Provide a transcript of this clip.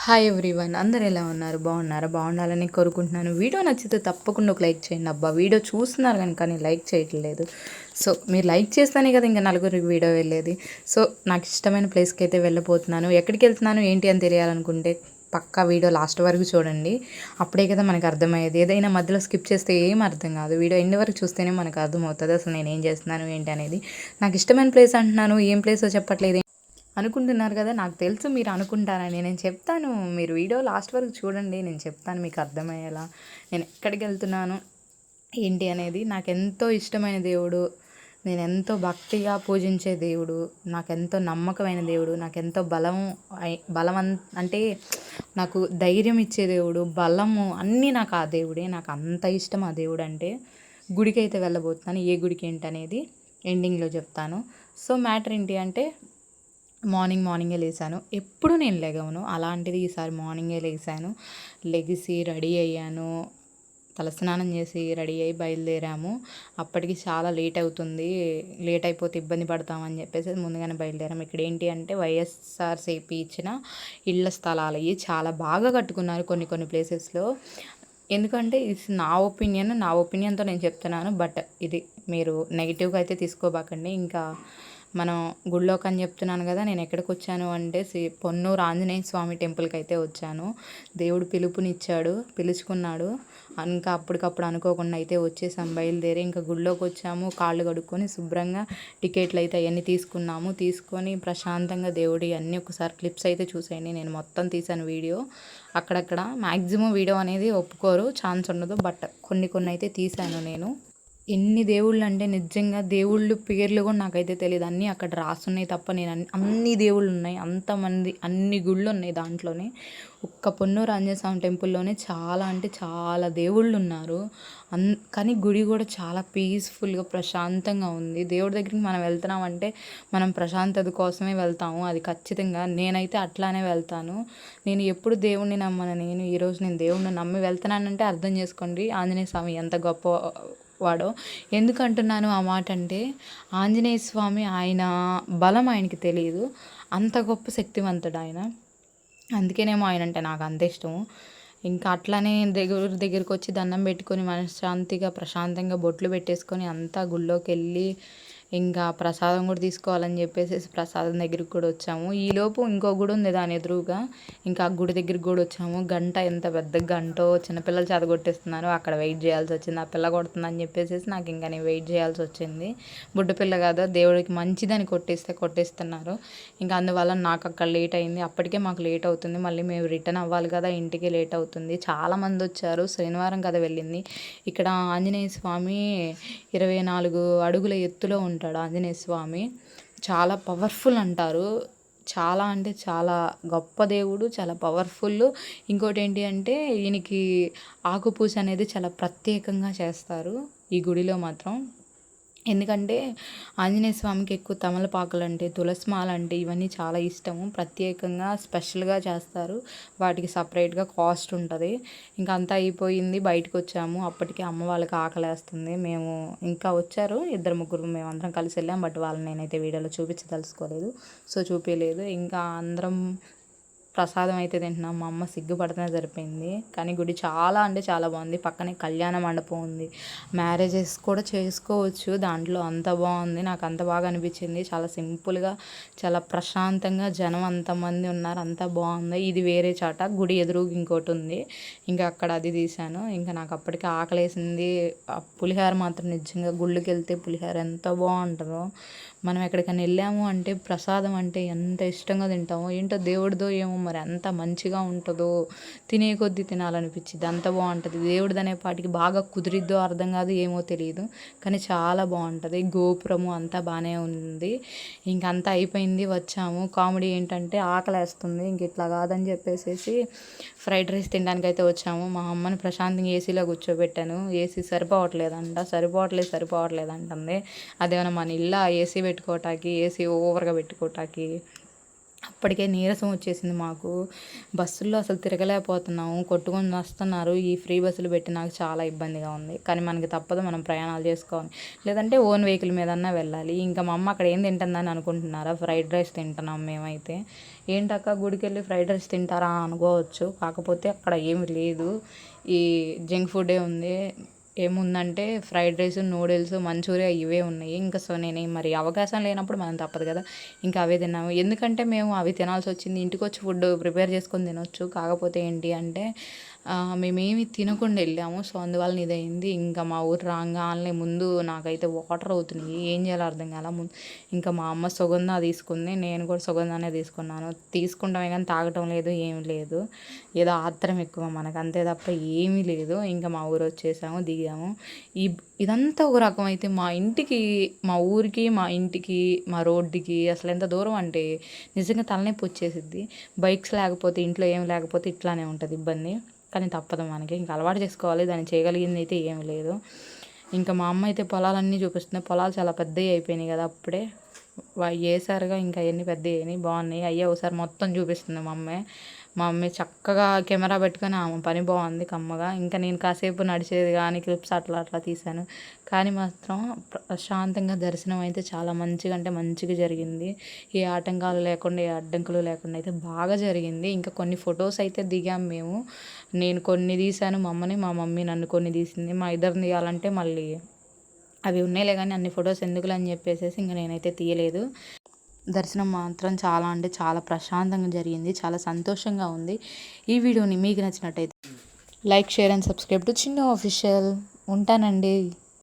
Hi everyone, అందరు ఎలా ఉన్నారు? బాగున్నారా? బాగుండాలని కోరుకుంటున్నాను. వీడియో నచ్చితే తప్పకుండా ఒక లైక్ చేయండి. అబ్బా, వీడియో చూస్తున్నారు కానీ లైక్ చేయట్లేదు. సో మీరు లైక్ చేస్తేనే కదా ఇంకా నలుగురికి వీడియో వెళ్ళేది. సో నాకు ఇష్టమైన ప్లేస్కి అయితే వెళ్ళబోతున్నాను. ఎక్కడికి వెళ్తున్నాను ఏంటి అని తెలియాలనుకుంటే పక్కా వీడియో లాస్ట్ వరకు చూడండి. అప్పుడే కదా మనకు అర్థమయ్యేది. ఏదైనా మధ్యలో స్కిప్ చేస్తే ఏం అర్థం కాదు. వీడియో ఎండ్ వరకు చూస్తేనే మనకు అర్థమవుతుంది అసలు నేను ఏం చేస్తున్నాను ఏంటి అనేది. నాకు ఇష్టమైన ప్లేస్ అంటున్నాను, ఏం ప్లేసో చెప్పట్లేదు అనుకుంటున్నారు కదా. నాకు తెలుసు మీరు అనుకుంటారని. నేను చెప్తాను, మీరు వీడియో లాస్ట్ వరకు చూడండి, నేను చెప్తాను మీకు అర్థమయ్యేలా నేను ఎక్కడికి వెళ్తున్నాను ఏంటి అనేది. నాకెంతో ఇష్టమైన దేవుడు, నేను ఎంతో భక్తిగా పూజించే దేవుడు, నాకెంతో నమ్మకమైన దేవుడు, నాకెంతో బలం అంటే నాకు ధైర్యం ఇచ్చే దేవుడు, బలము అన్నీ నాకు ఆ దేవుడే. నాకు అంత ఇష్టం ఆ దేవుడు అంటే. గుడికి అయితే వెళ్ళబోతున్నాను. ఏ గుడికి ఏంటి అనేది ఎండింగ్లో చెప్తాను. సో మ్యాటర్ ఏంటి అంటే మార్నింగే లేసాను. ఎప్పుడు నేను లెగవను, అలాంటిది ఈసారి మార్నింగే లేసాను. లెగిసి రెడీ అయ్యాను, తలస్నానం చేసి రెడీ అయ్యి బయలుదేరాము. అప్పటికి చాలా లేట్ అవుతుంది, లేట్ అయిపోతే ఇబ్బంది పడతామని చెప్పేసి ముందుగానే బయలుదేరాము. ఇక్కడ ఏంటి అంటే వైఎస్ఆర్సీపీ ఇచ్చిన ఇళ్ల స్థలాలు ఇవి చాలా బాగా కట్టుకున్నారు కొన్ని ప్లేసెస్లో. ఎందుకంటే ఇది నా ఒపీనియన్తో నేను చెప్తున్నాను. బట్ ఇది మీరు నెగిటివ్గా అయితే తీసుకోబాకండి. ఇంకా మనం గుడిలోకి అని చెప్తున్నాను కదా. నేను ఎక్కడికి వచ్చాను అంటే పొన్నూరు ఆంజనేయ స్వామి టెంపుల్కి అయితే వచ్చాను. దేవుడు పిలుపునిచ్చాడు, పిలుచుకున్నాడు. ఇంకా అప్పటికప్పుడు అనుకోకుండా అయితే వచ్చేసాం బయలుదేరి. ఇంకా గుడిలోకి వచ్చాము, కాళ్ళు కడుక్కొని శుభ్రంగా టికెట్లు అయితే అవన్నీ తీసుకొని ప్రశాంతంగా దేవుడి అన్నీ ఒకసారి క్లిప్స్ అయితే చూసేయండి. నేను మొత్తం తీసాను వీడియో. అక్కడక్కడ మ్యాక్సిమం వీడియో అనేది ఒప్పుకోరు, ఛాన్స్ ఉండదు. బట్ కొన్ని అయితే తీసాను నేను. ఎన్ని దేవుళ్ళు అంటే నిజంగా దేవుళ్ళు పేర్లు కూడా నాకైతే తెలియదు. అన్నీ అక్కడ రాసున్నాయి తప్ప నేను అన్ని దేవుళ్ళు ఉన్నాయి, అంతమంది అన్ని గుళ్ళు ఉన్నాయి దాంట్లోనే. ఒక్క పొన్నూరు ఆంజనేయ స్వామి టెంపుల్లోనే చాలా అంటే చాలా దేవుళ్ళు ఉన్నారు. కానీ గుడి కూడా చాలా పీస్ఫుల్గా ప్రశాంతంగా ఉంది. దేవుడి దగ్గరికి మనం వెళ్తున్నామంటే మనం ప్రశాంతత కోసమే వెళ్తాము, అది ఖచ్చితంగా. నేనైతే అట్లానే వెళ్తాను. నేను ఎప్పుడు దేవుణ్ణి నమ్మను. ఈరోజు నేను దేవుణ్ణి నమ్మి వెళ్తున్నానంటే అర్థం చేసుకోండి ఆంజనేయ స్వామి ఎంత గొప్ప వాడో. ఎందుకంటున్నాను ఆ మాట అంటే ఆంజనేయ స్వామి ఆయన బలం ఆయనకి తెలియదు, అంత గొప్ప శక్తివంతుడు ఆయన. అందుకేనేమో ఆయన అంటే నాకు అంత ఇష్టము. ఇంకా అట్లానే దగ్గరికి వచ్చి దండం పెట్టుకొని మనశ్శాంతిగా ప్రశాంతంగా బొట్లు పెట్టేసుకొని అంతా గుళ్ళోకి వెళ్ళి ఇంకా ప్రసాదం కూడా తీసుకోవాలని చెప్పేసి ప్రసాదం దగ్గరికి కూడా వచ్చాము. ఈలోపు ఇంకో గుడి ఉంది దాని ఎదురుగా, ఇంకా ఆ గుడి దగ్గరికి కూడా వచ్చాము. గంట ఎంత పెద్ద గంటో, చిన్నపిల్లలు చెదగొట్టేస్తున్నారు. అక్కడ వెయిట్ చేయాల్సి వచ్చింది. ఆ పిల్ల కొడుతుందని చెప్పేసి నాకు ఇంకా నేను వెయిట్ చేయాల్సి వచ్చింది. బుడ్డ పిల్ల కాదా, దేవుడికి మంచిదని కొట్టేస్తున్నారు. ఇంకా అందువల్ల నాకు అక్కడ లేట్ అయింది. అప్పటికే మాకు లేట్ అవుతుంది, మళ్ళీ మేము రిటర్న్ అవ్వాలి కదా, ఇంటికి లేట్ అవుతుంది. చాలామంది వచ్చారు, శనివారం కదా వెళ్ళింది. ఇక్కడ ఆంజనేయ స్వామి 24 అడుగుల ఎత్తులో ఉంటాడు ఆంజనేయ స్వామి. చాలా పవర్ఫుల్ అంటారు. చాలా అంటే చాలా గొప్ప దేవుడు, చాలా పవర్ఫుల్. ఇంకోటి ఏంటి అంటే ఈయనకి ఆకుపూజ అనేది చాలా ప్రత్యేకంగా చేస్తారు ఈ గుడిలో మాత్రం. ఎందుకంటే ఆంజనేయ స్వామికి ఎక్కువ తమలపాకులు అంటే, తులసి మాల అంటే ఇవన్నీ చాలా ఇష్టము. ప్రత్యేకంగా స్పెషల్గా చేస్తారు, వాటికి సపరేట్గా కాస్ట్ ఉంటుంది. ఇంకా అంతా అయిపోయింది, బయటకు వచ్చాము. అప్పటికే అమ్మ వాళ్ళకి ఆకలేస్తుంది. మేము ఇంకా వచ్చారు 2-3 మేమందరం కలిసి వెళ్ళాం. బట్ వాళ్ళని నేనైతే వీడియోలో చూపించదలుచుకోలేదు, సో చూపించలేదు. ఇంకా అందరం ప్రసాదం అయితే తింటున్నాం. మా అమ్మ సిగ్గుపడితేనే సరిపోయింది. కానీ గుడి చాలా అంటే చాలా బాగుంది. పక్కనే కళ్యాణ మండపం ఉంది, మ్యారేజెస్ కూడా చేసుకోవచ్చు దాంట్లో. అంత బాగుంది, నాకు అంత బాగా అనిపించింది. చాలా సింపుల్గా, చాలా ప్రశాంతంగా, జనం అంతమంది ఉన్నారు, అంత బాగుంది. ఇది వేరే చాట, గుడి ఎదురు ఇంకోటి ఉంది, ఇంకా అక్కడ అది తీశాను. ఇంకా నాకు అప్పటికే ఆకలేసింది. పులిహోర మాత్రం నిజంగా గుళ్ళకి వెళ్తే పులిహోర ఎంత బాగుంటుందో. మనం ఎక్కడికైనా వెళ్ళాము అంటే ప్రసాదం అంటే ఎంత ఇష్టంగా తింటామో ఏంటో, దేవుడిదో ఏమో మరి అంత మంచిగా ఉంటుందో, తినే కొద్దీ తినాలనిపించింది, అంత బాగుంటుంది. దేవుడిది అనే పాటికి బాగా కుదిరిద్దో అర్థం కాదు, ఏమో తెలియదు, కానీ చాలా బాగుంటుంది. గోపురము అంతా బాగానే ఉంది. ఇంకంతా అయిపోయింది, వచ్చాము. కామెడీ ఏంటంటే ఆకలేస్తుంది, ఇంక ఇట్లా కాదని చెప్పేసి ఫ్రైడ్ రైస్ తినడానికి అయితే వచ్చాము. మా అమ్మని ప్రశాంతంగా ఏసీలో కూర్చోబెట్టాను. ఏసీ సరిపోవట్లేదు అంటుంది. అదేమన్నా మన ఇల్లు ఏసీ పెట్టుకోవటానికి, ఏసీ ఓవర్గా పెట్టుకోవటానికి. అప్పటికే నీరసం వచ్చేసింది మాకు. బస్సుల్లో అసలు తిరగలేకపోతున్నాము, కొట్టుకొని వస్తున్నారు. ఈ ఫ్రీ బస్సులు పెట్టి నాకు చాలా ఇబ్బందిగా ఉంది. కానీ మనకి తప్పదు, మనం ప్రయాణాలు చేసుకోవాలి, లేదంటే ఓన్ వెహికల్ మీదన్నా వెళ్ళాలి. ఇంకా మా అమ్మ అక్కడ ఏం తింటుందని అనుకుంటున్నారా, ఫ్రైడ్ రైస్ తింటున్నాం మేమైతే. ఏంటక్క గుడికి వెళ్ళి ఫ్రైడ్ రైస్ తింటారా అనుకోవచ్చు, కాకపోతే అక్కడ ఏమి లేదు, ఈ జంక్ ఫుడే ఉంది. ఏముందంటే ఫ్రైడ్ రైస్, నూడిల్స్, మంచూరియా ఇవే ఉన్నాయి. ఇంకా సో నేను మరి అవకాశం లేనప్పుడు మనం తప్పదు కదా, ఇంకా అవే తిన్నాము. ఎందుకంటే మేము అవి తినాల్సి వచ్చింది, ఇంటికి వచ్చి ఫుడ్ ప్రిపేర్ చేసుకొని తినొచ్చు. కాకపోతే ఏంటి అంటే మేమేమి తినకుండా వెళ్ళాము, సో అందువల్ల ఇదయింది. ఇంకా మా ఊరు రాగానే ముందు నాకైతే వాటర్ అవుతున్నాయి, ఏం చేయాలో అర్థం కాల. ఇంకా మా అమ్మ సుగంధ తీసుకుంది, నేను కూడా సుగంధానే తీసుకున్నాను. తీసుకుంటామే కానీ తాగటం లేదు, ఏం లేదు, ఏదో ఆత్రం ఎక్కువ మనకు, అంతే తప్ప ఏమీ లేదు. ఇంకా మా ఊరు వచ్చేసాము, దిగాము. ఇదంతా ఒక రకం అయితే మా ఇంటికి, మా ఊరికి, మా ఇంటికి, మా రోడ్డుకి అసలు ఎంత దూరం అంటే నిజంగా తలనొప్పి వచ్చేసిద్ది. బైక్స్ లేకపోతే, ఇంట్లో ఏం లేకపోతే ఇట్లానే ఉంటుంది ఇబ్బంది. కానీ తప్పదు మనకి, ఇంకా అలవాటు చేసుకోవాలి, దాన్ని చేయగలిగింది అయితే ఏమీ లేదు. ఇంకా మా అమ్మ అయితే పొలాలన్నీ చూపిస్తుంది. పొలాలు చాలా పెద్దవి అయిపోయినాయి కదా, అప్పుడే వేసారుగా, ఇంకా అవన్నీ పెద్దవి అయినాయి, బాగున్నాయి. అయ్యే ఒకసారి మొత్తం చూపిస్తుంది మా అమ్మ చక్కగా కెమెరా పెట్టుకొని ఆమె పని బాగుంది కమ్మగా. ఇంకా నేను కాసేపు నడిచేది కానీ క్లిప్స్ అట్లా అట్లా తీశాను. కానీ మాత్రం ప్రశాంతంగా దర్శనం అయితే చాలా మంచిగా, అంటే మంచిగా జరిగింది. ఏ ఆటంకాలు లేకుండా, ఏ అడ్డంకులు లేకుండా అయితే బాగా జరిగింది. ఇంకా కొన్ని ఫొటోస్ అయితే దిగాం మేము, నేను కొన్ని తీశాను, మా మమ్మీ నన్ను కొన్ని తీసింది. మా ఇద్దరిని తీయాలంటే మళ్ళీ అవి ఉన్నాయిలే కానీ అన్ని ఫొటోస్ ఎందుకులే అని చెప్పేసి ఇంకా నేనైతే తీయలేదు. దర్శనం మాత్రం చాలా, అంటే చాలా ప్రశాంతంగా జరిగింది, చాలా సంతోషంగా ఉంది. ఈ వీడియోని మీకు నచ్చినట్టయితే like, share and subscribe to Chinnu official. ఉంటానండి.